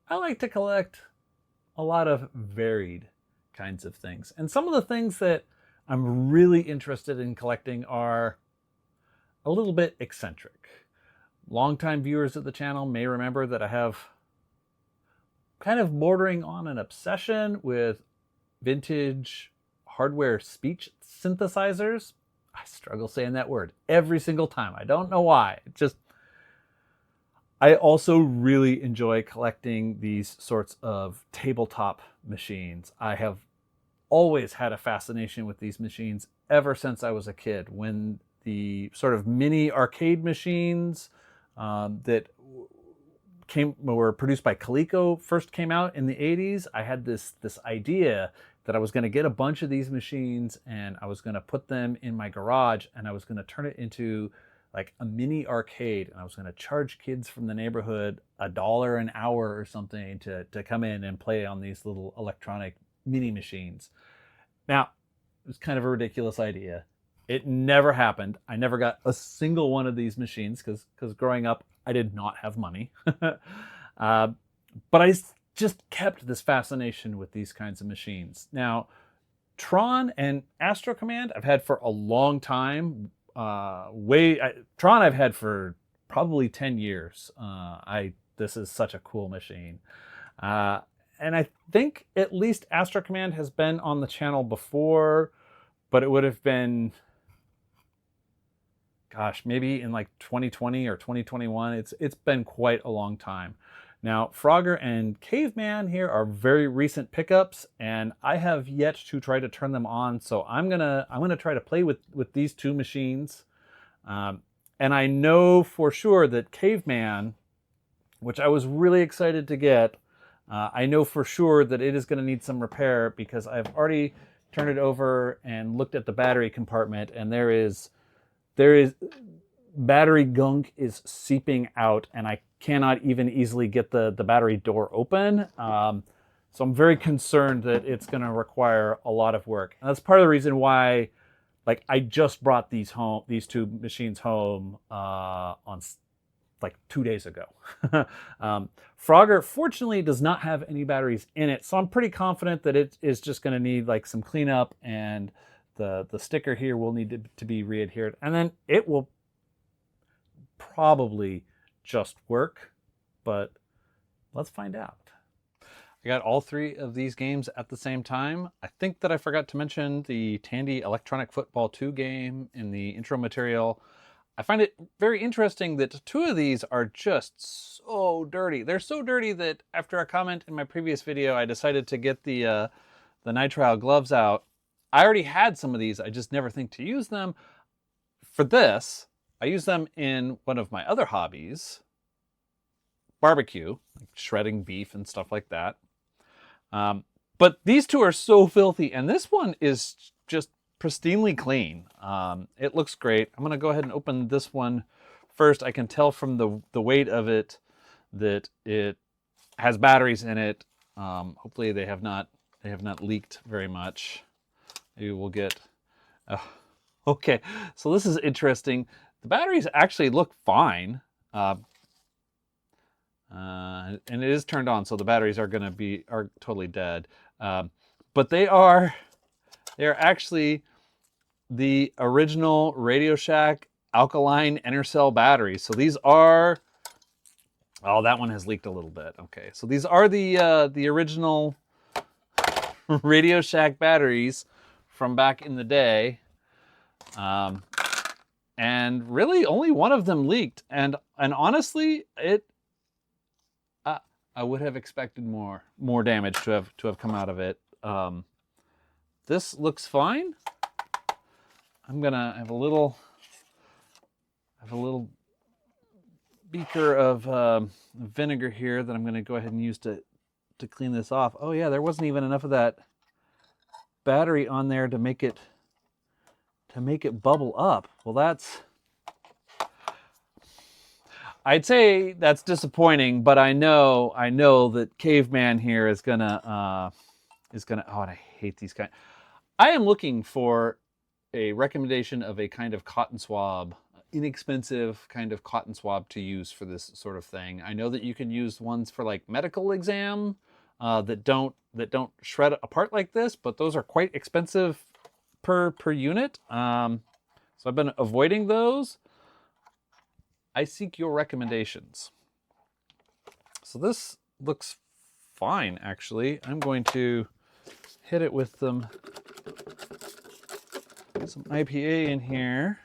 I like to collect a lot of varied kinds of things. And some of the things that I'm really interested in collecting are a little bit eccentric. Longtime viewers of the channel may remember that I have kind of bordering on an obsession with vintage hardware speech synthesizers. I struggle saying that word every single time. I don't know why. It just I also really enjoy collecting these sorts of tabletop machines. I have always had a fascination with these machines ever since I was a kid. When the sort of mini arcade machines that were produced by Coleco first came out in the 80s, I had this idea that I was going to get a bunch of these machines and I was going to put them in my garage and I was going to turn it into like a mini arcade, and I was going to charge kids from the neighborhood $1 an hour or something to come in and play on these little electronic mini machines. Now, it was kind of a ridiculous idea. It never happened. I never got a single one of these machines because growing up, I did not have money. But I just kept this fascination with these kinds of machines. Now, Tron and Astro Command I've had for a long time. Tron I've had for probably 10 years. This is such a cool machine. And I think at least Astro Command has been on the channel before, but it would have been, gosh, maybe in like 2020 or 2021. It's been quite a long time. Now, Frogger and Caveman here are very recent pickups, and I have yet to try to turn them on. So I'm gonna try to play with these two machines, and I know for sure that Caveman, which I was really excited to get, I know for sure that it is going to need some repair because I've already turned it over and looked at the battery compartment, and there is battery gunk is seeping out, and I cannot even easily get the battery door open. So I'm very concerned that it's going to require a lot of work. And that's part of the reason why, like, I just brought these two machines home on like 2 days ago. Frogger fortunately does not have any batteries in it, so I'm pretty confident that it is just going to need like some cleanup, and the sticker here will need to be re-adhered, and then it will probably just work, but let's find out. I got all three of these games at the same time. I think that I forgot to mention the Tandy Electronic Football II game in the intro material. I find it very interesting that two of these are just so dirty. They're so dirty that after a comment in my previous video, I decided to get the nitrile gloves out. I already had some of these. I just never think to use them. For this, I use them in one of my other hobbies, barbecue, like shredding beef and stuff like that. But these two are so filthy, and this one is just pristinely clean. It looks great. I'm gonna go ahead and open this one first. I can tell from the weight of it that it has batteries in it. Hopefully they have not leaked very much. Maybe we'll get. Okay, so this is interesting. The batteries actually look fine, and it is turned on, so the batteries are totally dead. But they are actually the original Radio Shack alkaline Enercell batteries. So these are, oh, that one has leaked a little bit. Okay, so these are the original Radio Shack batteries from back in the day. And really only one of them leaked, and honestly, I would have expected more damage to have come out of it. This looks fine. I'm gonna have a little beaker of vinegar here that I'm gonna go ahead and use to clean this off. Oh yeah, there wasn't even enough of that battery on there to make it bubble up. Well, I'd say that's disappointing, but I know that Caveman here is gonna, oh, and I hate these kind. I am looking for a recommendation of a kind of cotton swab inexpensive kind of cotton swab to use for this sort of thing. I know that you can use ones for like medical exam that don't shred apart like this, but those are quite expensive per unit. So I've been avoiding those. I seek your recommendations. So this looks fine, actually. I'm going to hit it with some IPA in here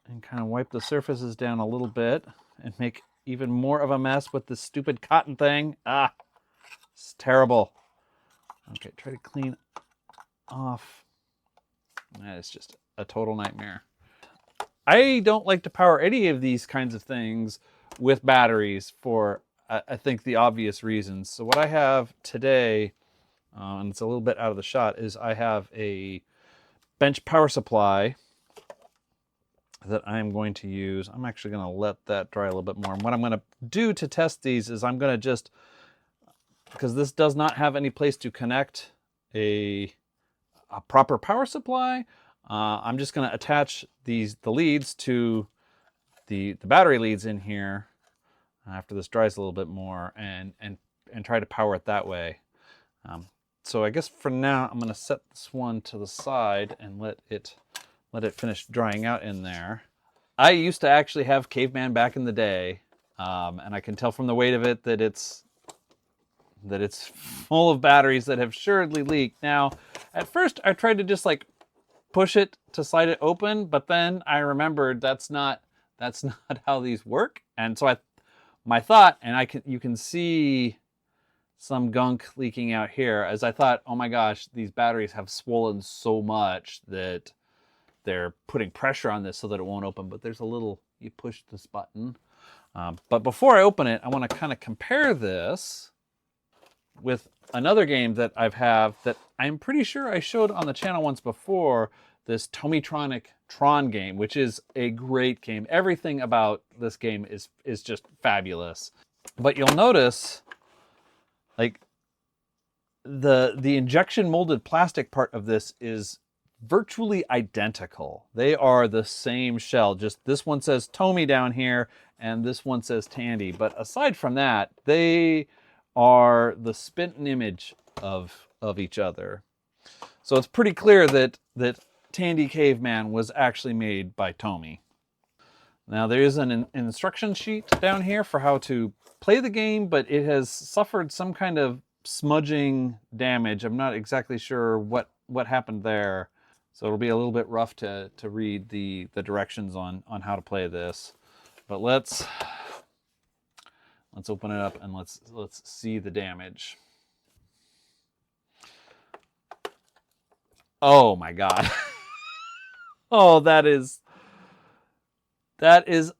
and kind of wipe the surfaces down a little bit and make even more of a mess with this stupid cotton thing. Ah, it's terrible. Okay, try to clean off. That is just a total nightmare. I don't like to power any of these kinds of things with batteries for, I think, the obvious reasons. So what I have today, and it's a little bit out of the shot, is I have a bench power supply that I'm going to use. I'm actually going to let that dry a little bit more. And what I'm going to do to test these is I'm going to just, because this does not have any place to connect a proper power supply, I'm just going to attach the leads to the battery leads in here after this dries a little bit more and try to power it that way. So I guess for now I'm going to set this one to the side and let it finish drying out in there. I used to actually have Caveman back in the day, and I can tell from the weight of it that it's full of batteries that have assuredly leaked. Now, at first I tried to just like push it to slide it open, but then I remembered that's not how these work. And so my thought, and you can see some gunk leaking out here, as I thought, oh my gosh, these batteries have swollen so much that they're putting pressure on this so that it won't open. But there's a little, you push this button. But before I open it, I want to kind of compare this with another game that that I'm pretty sure I showed on the channel once before, this Tomitronic Tron game, which is a great game. Everything about this game is just fabulous. But you'll notice, like, the injection molded plastic part of this is virtually identical. They are the same shell, just this one says Tomy down here and this one says Tandy. But aside from that, they are the spit and image of each other. So it's pretty clear that Tandy Caveman was actually made by Tomy. Now there is an instruction sheet down here for how to play the game, but it has suffered some kind of smudging damage. I'm not exactly sure what happened there. So it'll be a little bit rough to read the directions on how to play this. But let's open it up and let's see the damage. Oh my God. Oh, that is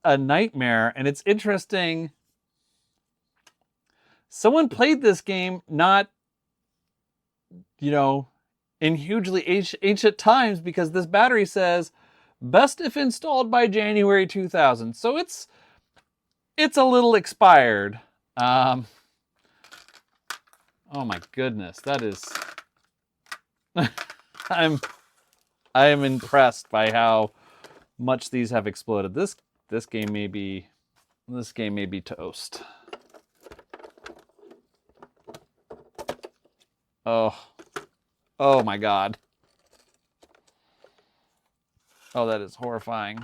a nightmare. And it's interesting. Someone played this game not, in hugely ancient times, because this battery says best if installed by January 2000. So it's a little expired. Oh my goodness, that is I am impressed by how much these have exploded. This game may be toast. Oh my God. Oh, that is horrifying.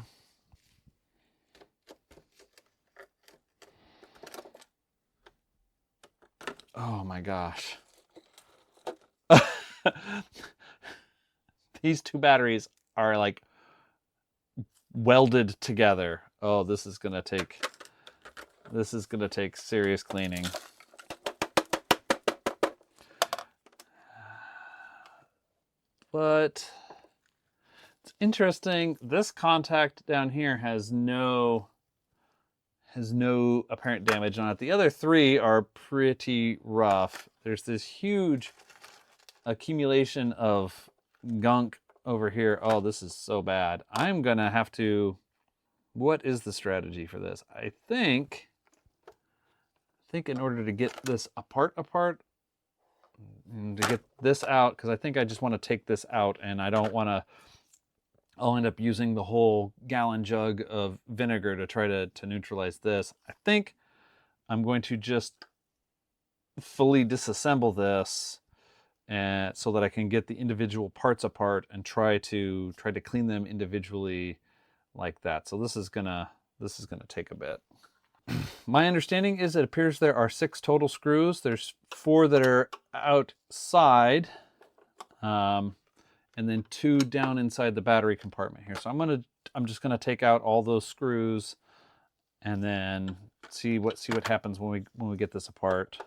Oh my gosh. These two batteries are like welded together. Oh, this is gonna take serious cleaning. But it's interesting. This contact down here has no apparent damage on it. The other three are pretty rough. There's this huge accumulation of gunk over here. Oh, this is so bad. I'm gonna have to, what is the strategy for this? I think in order to get this apart and to get this out, because I think I just want to take this out and I don't want to I'll end up using the whole gallon jug of vinegar to try to neutralize this. I think I'm going to just fully disassemble this and so that I can get the individual parts apart and try to clean them individually like that. So this is gonna take a bit. My understanding is it appears there are 6 total screws. There's 4 that are outside, and then 2 down inside the battery compartment here. So I'm just gonna take out all those screws and then see what happens when we get this apart.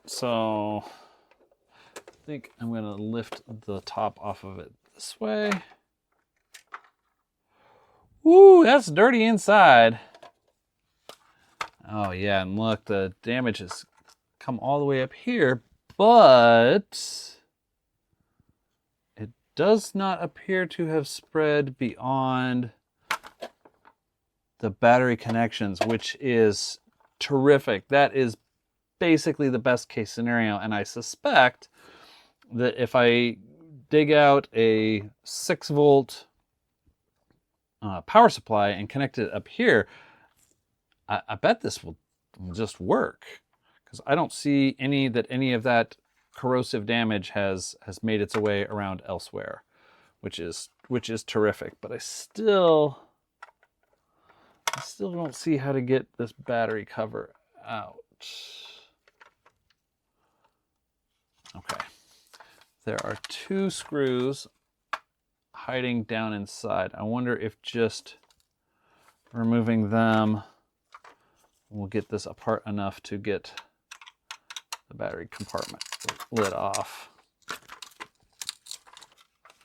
So I think I'm going to lift the top off of it this way. Woo, that's dirty inside. Oh yeah, and look, the damage has come all the way up here, but it does not appear to have spread beyond the battery connections, which is terrific. That is basically the best case scenario, and I suspect that if I dig out a 6-volt power supply and connect it up here, I bet this will just work, because I don't see any of that corrosive damage has made its way around elsewhere, which is terrific. But I still don't see how to get this battery cover out. Okay, there are 2 screws hiding down inside. I wonder if just removing them will get this apart enough to get the battery compartment lid off.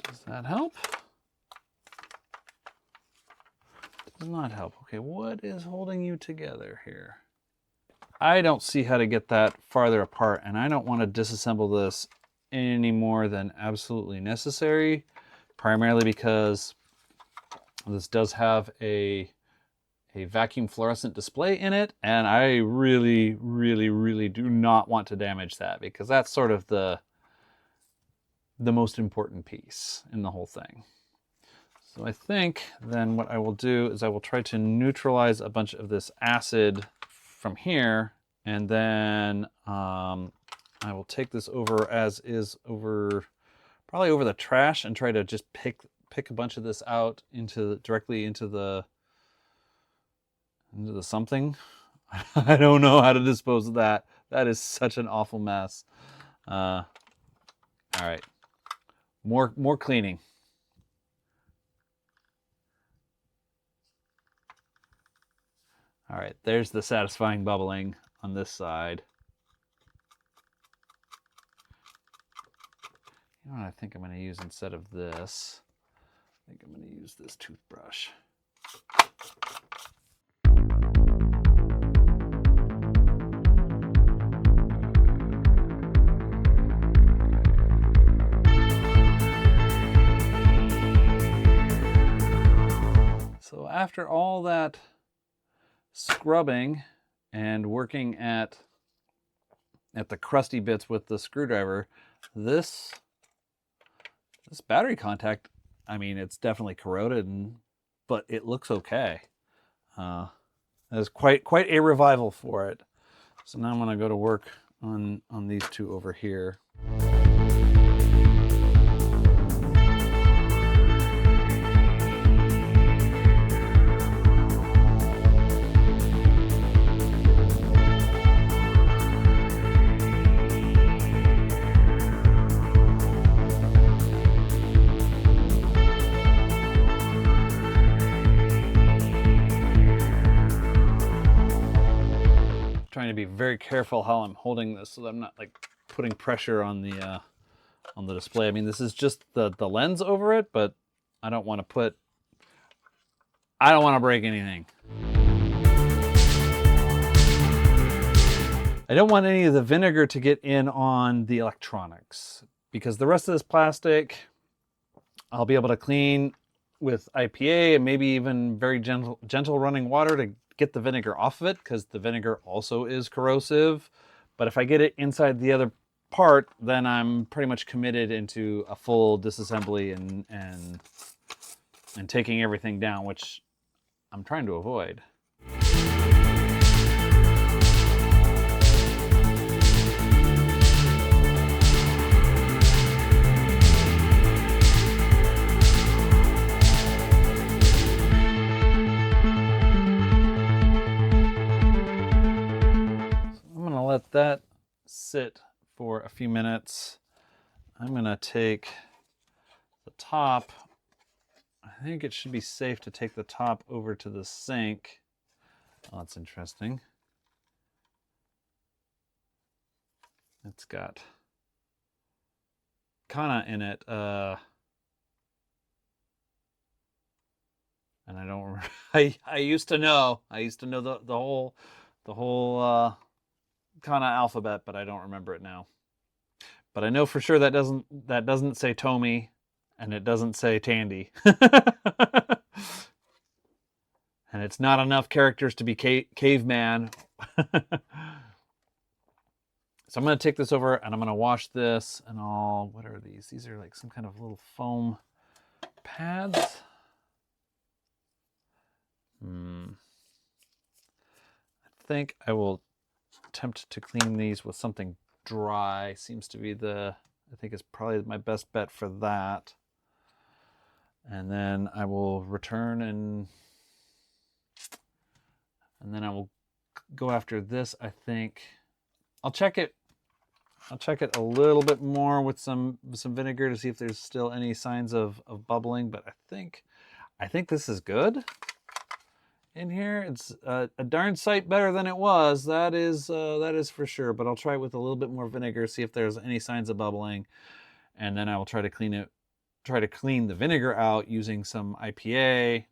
Does that help? Does not help. Okay, what is holding you together here? I don't see how to get that farther apart, and I don't want to disassemble this any more than absolutely necessary, primarily because this does have a vacuum fluorescent display in it, and I really, really, really do not want to damage that, because that's sort of the most important piece in the whole thing. So I think then what I will do is I will try to neutralize a bunch of this acid from here, and then I will take this over as is, probably over the trash, and try to just pick a bunch of this out directly into the something. I don't know how to dispose of that. That is such an awful mess. All right, more cleaning. All right, there's the satisfying bubbling on this side. You know what I think I'm going to use instead of this? I think I'm going to use this toothbrush. So after all that scrubbing and working at the crusty bits with the screwdriver, this battery contact, I mean, it's definitely corroded, but it looks okay. There's quite a revival for it. So now I'm going to go to work on these 2 over here. Trying to be very careful how I'm holding this so that I'm not like putting pressure on the display. I mean, this is just the lens over it, but I don't want to break anything. I don't want any of the vinegar to get in on the electronics, because the rest of this plastic I'll be able to clean with IPA and maybe even very gentle running water to get the vinegar off of it, because the vinegar also is corrosive. But if I get it inside the other part, then I'm pretty much committed into a full disassembly and taking everything down, which I'm trying to avoid. Let that sit for a few minutes. I'm going to take the top. I think it should be safe to take the top over to the sink. Oh, that's interesting. It's got kana in it. And I don't remember. I used to know. I used to know the whole kana alphabet, but I don't remember it now. But I know for sure that doesn't say Tomy, and it doesn't say Tandy. And it's not enough characters to be caveman. So I'm going to take this over and I'm going to wash this, and what are these? These are like some kind of little foam pads. I think I will attempt to clean these with something dry. Seems to be I think it's probably my best bet for that. And then I will return and then I will go after this. I think I'll check it a little bit more with some vinegar to see if there's still any signs of bubbling, but I think this is good in here. It's a darn sight better than it was. That is for sure. But I'll try it with a little bit more vinegar, see if there's any signs of bubbling, and then I will try to clean the vinegar out using some IPA,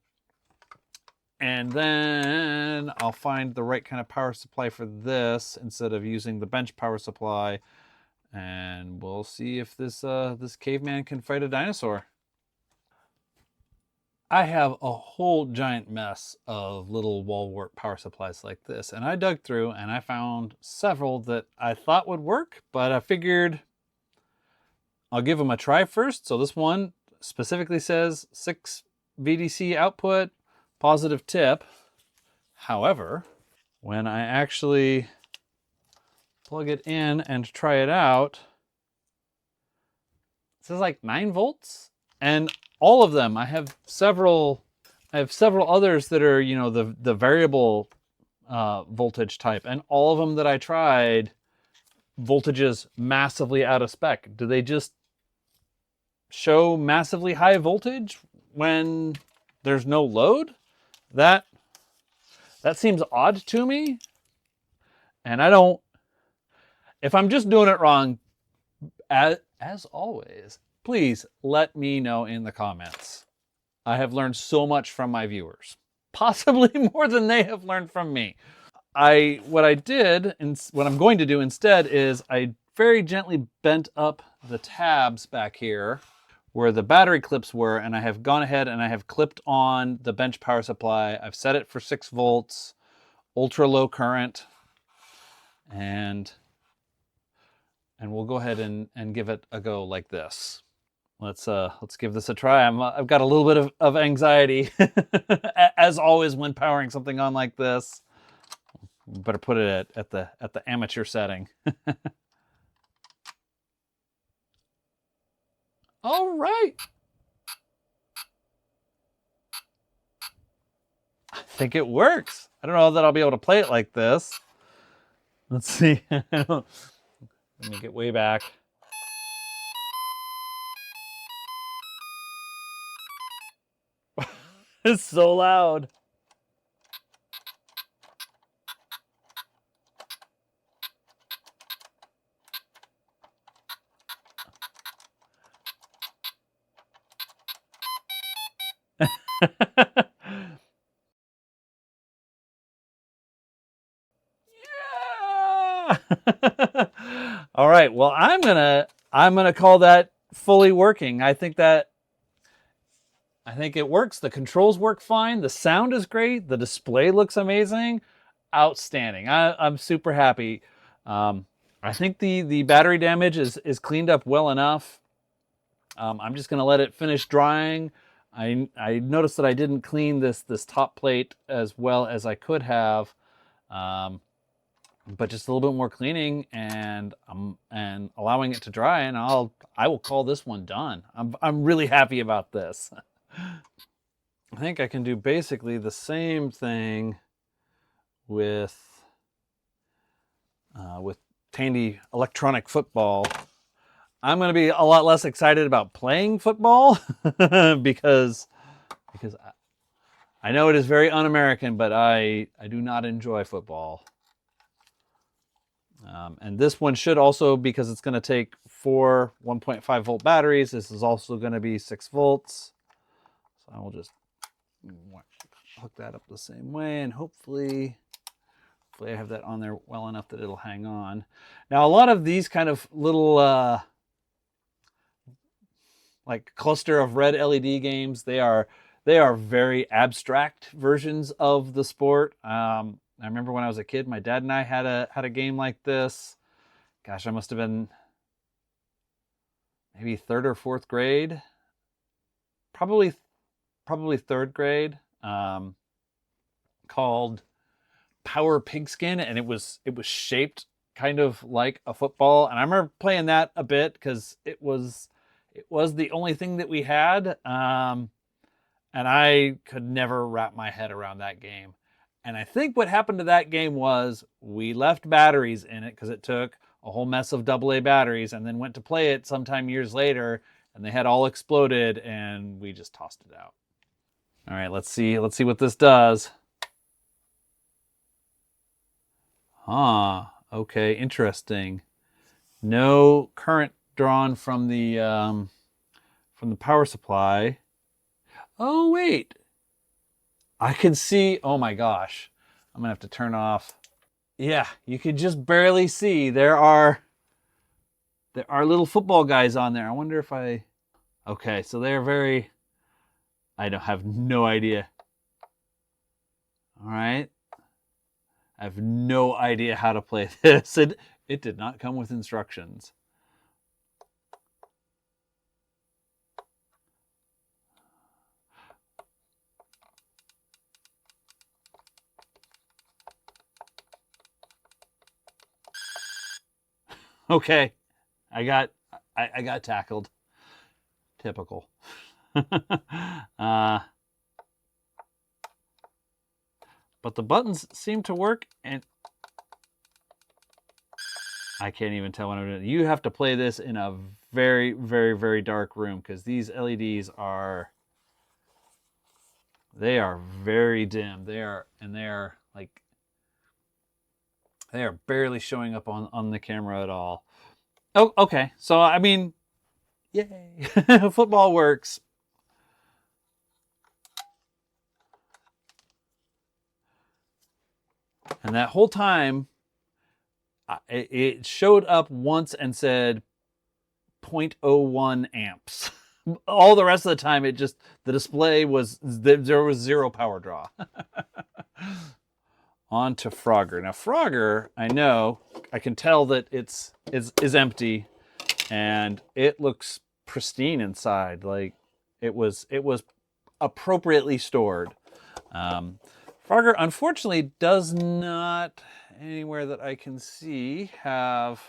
and then I'll find the right kind of power supply for this instead of using the bench power supply, and we'll see if this caveman can fight a dinosaur. I have a whole giant mess of little wall wart power supplies like this, and I dug through and I found several that I thought would work, but I figured I'll give them a try first. So this one specifically says 6 VDC output, positive tip. However, when I actually plug it in and try it out, it says like 9 volts, and all of them, I have several others that are, you know, the variable voltage type, and all of them that I tried, voltages massively out of spec. Do they just show massively high voltage when there's no load? That seems odd to me, and I don't. If I'm just doing it wrong, as always, please let me know in the comments. I have learned so much from my viewers, possibly more than they have learned from me. What I'm going to do instead is I very gently bent up the tabs back here where the battery clips were, and I have gone ahead and I have clipped on the bench power supply. I've set it for 6 volts, ultra low current, and we'll go ahead and give it a go like this. Let's give this a try. I've got a little bit of anxiety, as always when powering something on like this. Better put it at the amateur setting. All right. I think it works. I don't know that I'll be able to play it like this. Let's see. Let me get way back. It's so loud. Yeah! All right, well, I'm gonna I'm going to call that fully working. I think it works. The controls work fine. The sound is great. The display looks amazing. Outstanding. I'm super happy. I think the battery damage is cleaned up well enough. I'm just going to let it finish drying. I noticed that I didn't clean this top plate as well as I could have. But just a little bit more cleaning and allowing it to dry, and I will call this one done. I'm really happy about this. I think I can do basically the same thing with Tandy Electronic Football. I'm going to be a lot less excited about playing football because I know it is very un-American, but I do not enjoy football. And this one should also, because it's going to take 4 1.5 volt batteries, this is also going to be 6 volts. So I will just hook that up the same way, and hopefully I have that on there well enough that it'll hang on. Now, a lot of these kind of little like cluster of red LED games, they are very abstract versions of the sport. I remember when I was a kid, my dad and I had a game like this. Gosh, I must have been maybe 3rd or 4th grade. Probably 3rd grade. Called Power Pigskin, and it was shaped kind of like a football. And I remember playing that a bit because it was the only thing that we had. And I could never wrap my head around that game. And I think what happened to that game was we left batteries in it because it took a whole mess of AA batteries, and then went to play it sometime years later, and they had all exploded, and we just tossed it out. All right, let's see what this does. Okay, interesting. No current drawn from the power supply. Oh, wait. I can see, oh my gosh. I'm going to have to turn off. Yeah, you can just barely see. There are little football guys on there. I wonder if okay, so they're very, I don't have no idea. All right. I have no idea how to play this. It did not come with instructions. Okay, I got tackled. Typical. But the buttons seem to work, and I can't even tell what I'm doing. You have to play this in a very, very, very dark room because these LEDs are very dim. They are barely showing up on the camera at all. Oh, okay. So, I mean, yay. Football works. And that whole time, it showed up once and said 0.01 amps. All the rest of the time, the display was, there was 0 power draw. On to Frogger. Now Frogger, I can tell that it's empty, and it looks pristine inside. Like it was appropriately stored. Frogger, unfortunately, does not, anywhere that I can see, have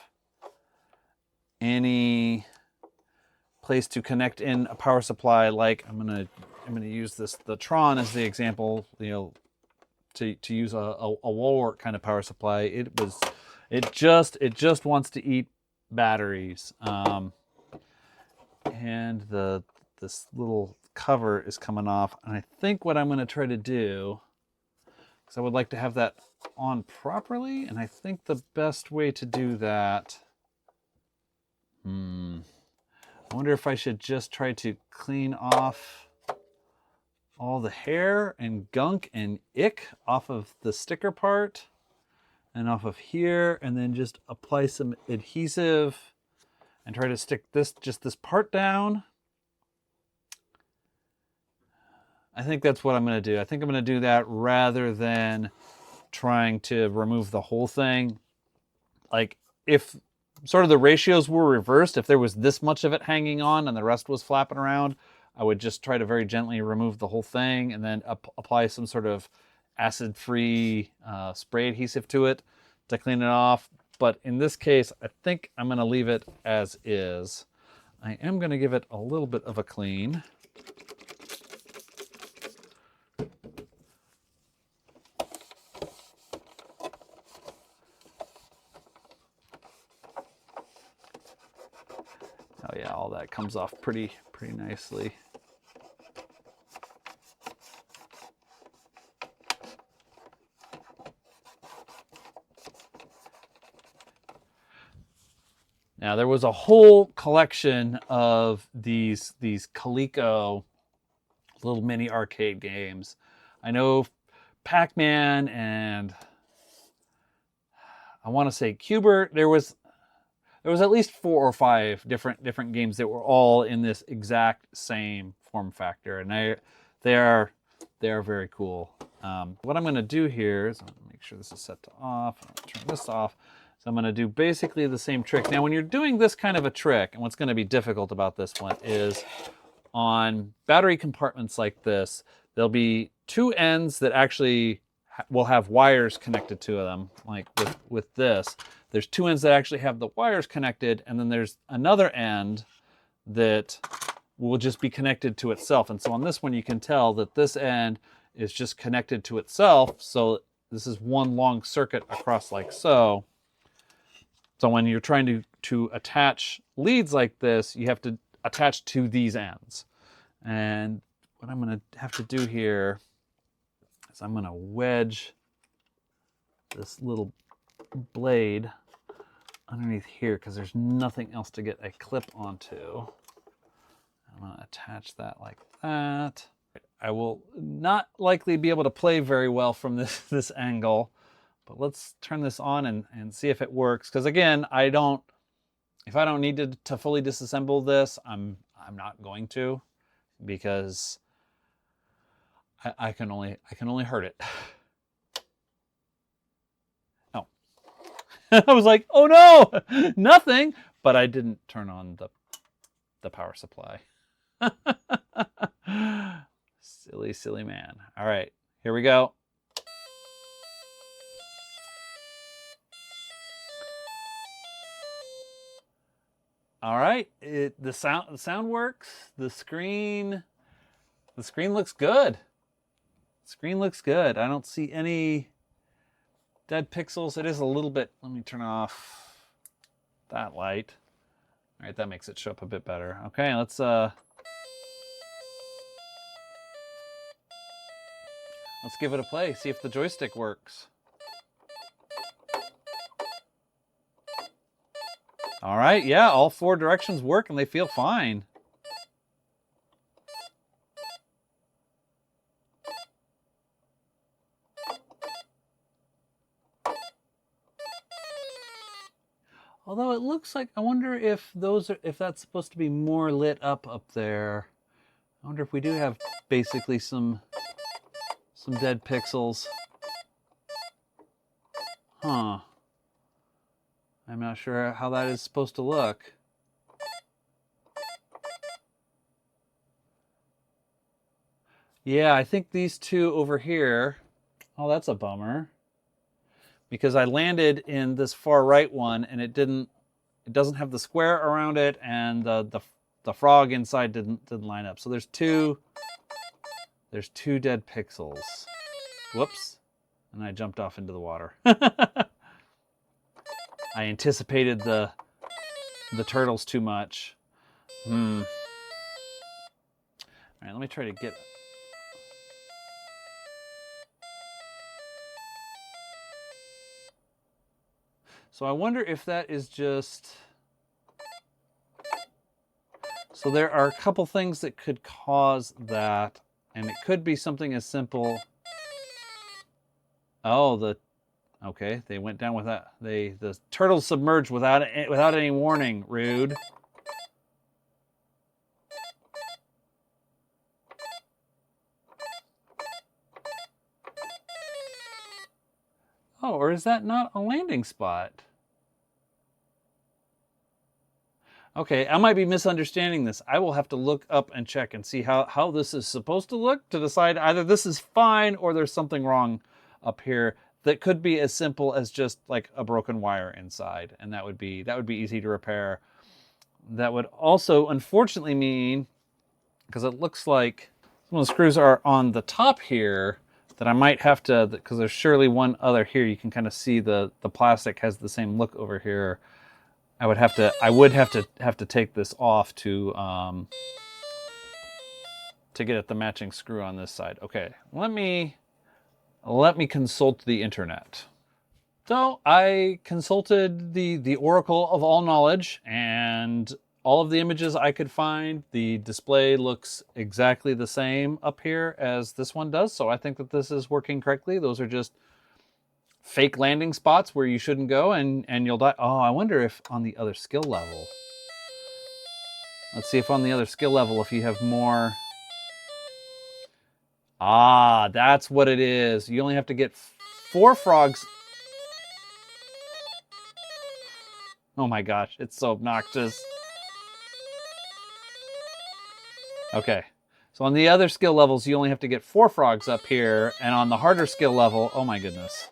any place to connect in a power supply. Like I'm gonna use the Tron as the example. To use a wall-wart kind of power supply. It just wants to eat batteries. And this little cover is coming off. And I think what I'm going to try to do, because I would like to have that on properly, and I think the best way to do that, I wonder if I should just try to clean off all the hair and gunk and ick off of the sticker part and off of here, and then just apply some adhesive and try to stick just this part down. I think that's what I'm going to do. I think I'm going to do that rather than trying to remove the whole thing. Like, if sort of the ratios were reversed, if there was this much of it hanging on and the rest was flapping around, I would just try to very gently remove the whole thing and then apply some sort of acid-free spray adhesive to it to clean it off. But in this case, I think I'm going to leave it as is. I am going to give it a little bit of a clean. Oh yeah, all that comes off pretty nicely. Now there was a whole collection of these Coleco little mini arcade games. I know Pac-Man and I want to say Cubert. There was at least 4 or 5 different games that were all in this exact same form factor, and they are very cool. What I'm going to do here is I'm going to make sure this is set to off. I'm going to turn this off. So I'm going to do basically the same trick. Now, when you're doing this kind of a trick, and what's going to be difficult about this one is on battery compartments like this, there'll be 2 ends that actually will have wires connected to them, like with this. There's 2 ends that actually have the wires connected, and then there's another end that will just be connected to itself. And so on this one, you can tell that this end is just connected to itself. So this is one long circuit across like so. So when you're trying to attach leads like this, you have to attach to these ends. And what I'm going to have to do here is I'm going to wedge this little blade underneath here because there's nothing else to get a clip onto. I'm going to attach that like that. I will not likely be able to play very well from this angle, but let's turn this on and see if it works. Because again, if I don't need to fully disassemble this, I'm not going to, because I can only hurt it. Oh, I was like, oh no, nothing. But I didn't turn on the power supply. Silly man. All right, here we go. All right, the sound works. The screen looks good. The screen looks good. I don't see any dead pixels. It is a little bit. Let me turn off that light. All right, that makes it show up a bit better. Okay, let's give it a play. See if the joystick works. All right, yeah, all 4 directions work and they feel fine. Although it looks like, I wonder if that's supposed to be more lit up there. I wonder if we do have basically some dead pixels. Huh. I'm not sure how that is supposed to look. Yeah, I think these 2 over here, oh, that's a bummer. Because I landed in this far right one and it doesn't have the square around it, and the frog inside didn't line up. So there's two dead pixels. Whoops. And I jumped off into the water. I anticipated the turtles too much. All right, let me try to get... So I wonder if that is just... So there are a couple things that could cause that, and it could be something as simple... Oh, Okay, they went down without, the turtles submerged without any warning. Rude. Oh, or is that not a landing spot? Okay, I might be misunderstanding this. I will have to look up and check and see how this is supposed to look to decide either this is fine or there's something wrong up here that could be as simple as just like a broken wire inside, and that would be easy to repair. That would also unfortunately mean, because it looks like some of the screws are on the top here, that I might have to, because there's surely one other here. You can kind of see the plastic has the same look over here. I would have to take this off to get at the matching screw on this side. Okay, let me consult the internet. So I consulted the Oracle of all knowledge, and all of the images I could find, the display looks exactly the same up here as this one does. So I think that this is working correctly. Those are just fake landing spots where you shouldn't go and you'll die. Oh, I wonder if on the other skill level. Let's see if on the other skill level, if you have more. Ah, that's what it is. You only have to get 4 frogs. Oh my gosh, it's so obnoxious. Okay, so on the other skill levels, you only have to get 4 frogs up here, and on the harder skill level, oh my goodness,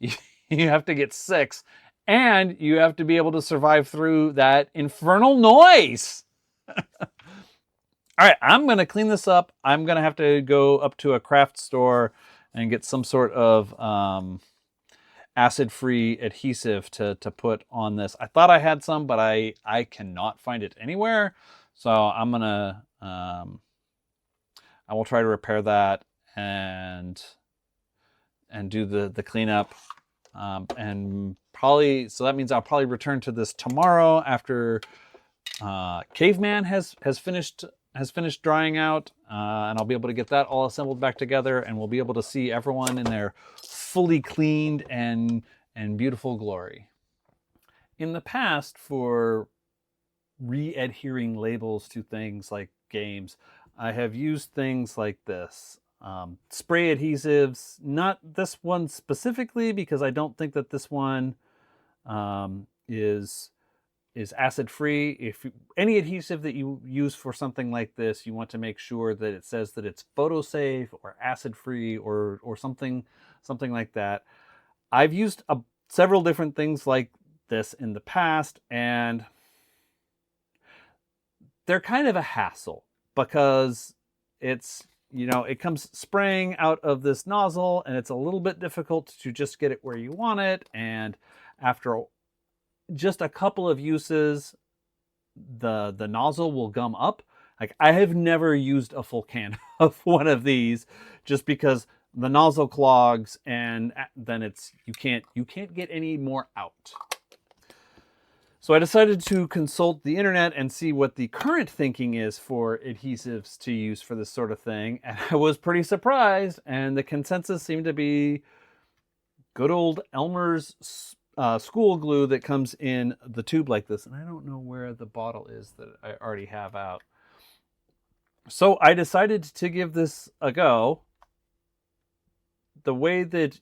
you have to get 6, and you have to be able to survive through that infernal noise. All right, I'm gonna clean this up. I'm gonna have to go up to a craft store and get some sort of acid-free adhesive to put on this. I thought I had some, but I cannot find it anywhere. So I'm gonna, I will try to repair that and do the cleanup. And probably, so that means I'll probably return to this tomorrow after Caveman has finished drying out, and I'll be able to get that all assembled back together, and we'll be able to see everyone in their fully cleaned and beautiful glory. In the past, for re-adhering labels to things like games, I have used things like this. Spray adhesives, not this one specifically, because I don't think that this one is acid free. If any adhesive that you use for something like this, you want to make sure that it says that it's photo safe or acid free or something like that. I've used several different things like this in the past, and they're kind of a hassle because it's, it comes spraying out of this nozzle, and it's a little bit difficult to just get it where you want it. And after just a couple of uses, the nozzle will gum up. Like, I have never used a full can of one of these just because the nozzle clogs, and then you can't get any more out. So I decided to consult the internet and see what the current thinking is for adhesives to use for this sort of thing. And I was pretty surprised, and the consensus seemed to be good old Elmer's school glue that comes in the tube like this. And I don't know where the bottle is that I already have out. So I decided to give this a go. The way that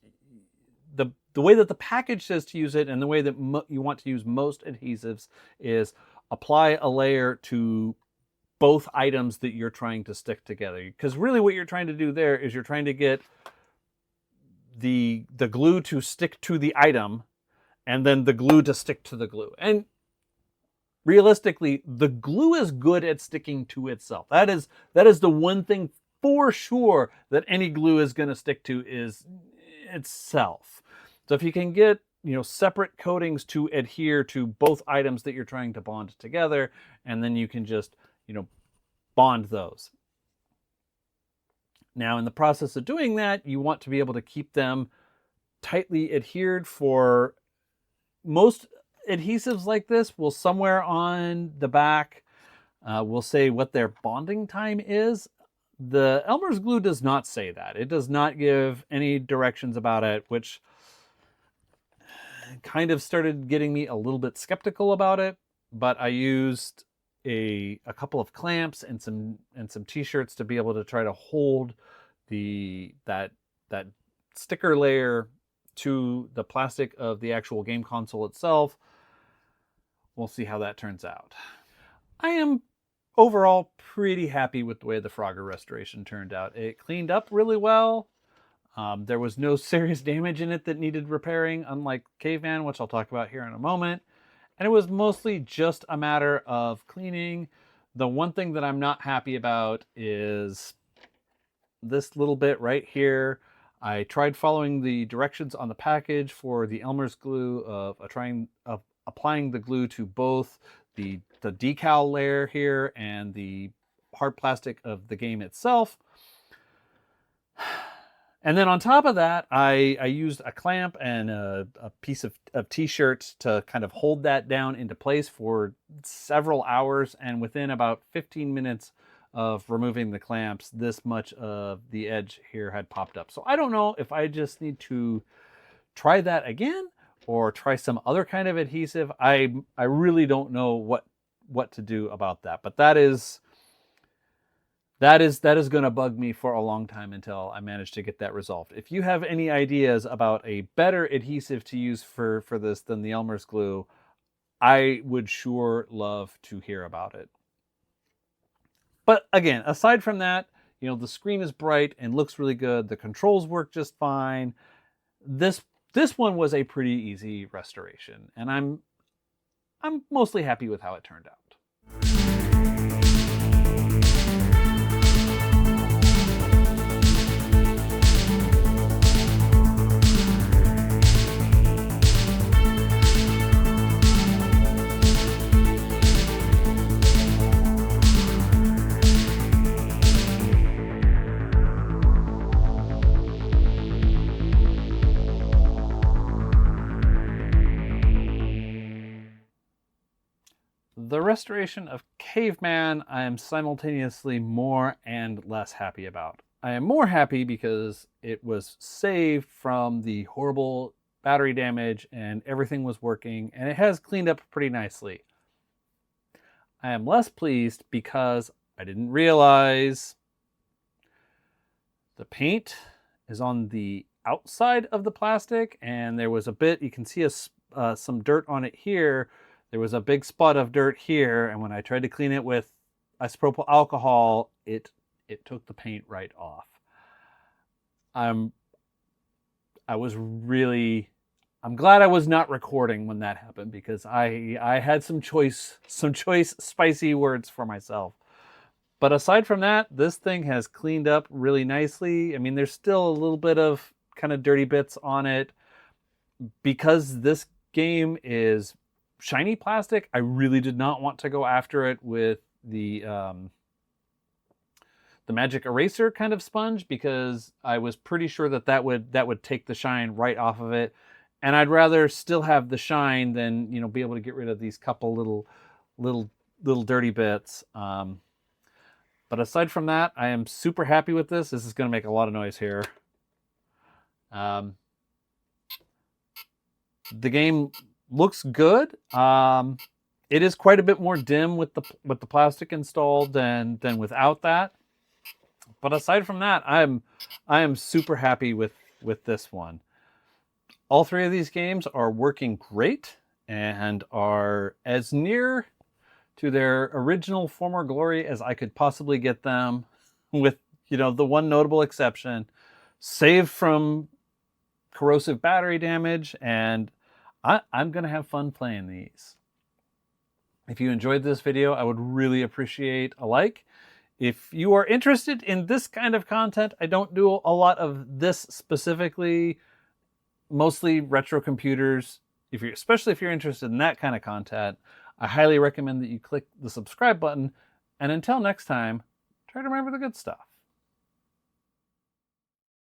the package says to use it, and the way that you want to use most adhesives, is apply a layer to both items that you're trying to stick together. Because really what you're trying to do there is you're trying to get the glue to stick to the item, and then the glue to stick to the glue. And realistically, the glue is good at sticking to itself. That is the one thing for sure that any glue is going to stick to, is itself. So if you can get, separate coatings to adhere to both items that you're trying to bond together, and then you can just, bond those. Now, in the process of doing that, you want to be able to keep them tightly adhered. For most adhesives like this, will somewhere on the back will say what their bonding time is. The Elmer's glue does not say that. It does not give any directions about it, which kind of started getting me a little bit skeptical about it, but I used a couple of clamps and some t-shirts to be able to try to hold that sticker layer to the plastic of the actual game console itself. We'll see how that turns out. I am overall pretty happy with the way the Frogger restoration turned out. It cleaned up really well. There was no serious damage in it that needed repairing, unlike Caveman, which I'll talk about here in a moment. And it was mostly just a matter of cleaning. The one thing that I'm not happy about is this little bit right here. I tried following the directions on the package for the Elmer's glue of applying the glue to both the decal layer here and the hard plastic of the game itself. And then on top of that, I used a clamp and a piece of t-shirt to kind of hold that down into place for several hours. And within about 15 minutes of removing the clamps, this much of the edge here had popped up. So I don't know if I just need to try that again or try some other kind of adhesive. I really don't know what to do about that. But that is going to bug me for a long time until I manage to get that resolved. If you have any ideas about a better adhesive to use for this than the Elmer's glue, I would sure love to hear about it. But again, aside from that, you know, the screen is bright and looks really good. The controls work just fine. This one was a pretty easy restoration, and I'm mostly happy with how it turned out. The restoration of Caveman, I am simultaneously more and less happy about. I am more happy because it was saved from the horrible battery damage and everything was working, and it has cleaned up pretty nicely. I am less pleased because I didn't realize the paint is on the outside of the plastic, and there was a bit, you can see some dirt on it here. There was a big spot of dirt here, and when I tried to clean it with isopropyl alcohol, it took the paint right off. I'm glad I was not recording when that happened, because I had some choice spicy words for myself. But aside from that, this thing has cleaned up really nicely. I mean, there's still a little bit of kind of dirty bits on it. Because this game is shiny plastic, I really did not want to go after it with the magic eraser kind of sponge, because I was pretty sure that would take the shine right off of it, and I'd rather still have the shine than, you know, be able to get rid of these couple little dirty bits. But aside from that, I am super happy with this. This is going to make a lot of noise here. The game looks good. It is quite a bit more dim with the plastic installed than without that. But aside from that, I am super happy with this one. All three of these games are working great and are as near to their original former glory as I could possibly get them, with, you know, the one notable exception, saved from corrosive battery damage, and I'm going to have fun playing these. If you enjoyed this video, I would really appreciate a like. If you are interested in this kind of content, I don't do a lot of this specifically, mostly retro computers. Especially if you're interested in that kind of content, I highly recommend that you click the subscribe button. And until next time, try to remember the good stuff.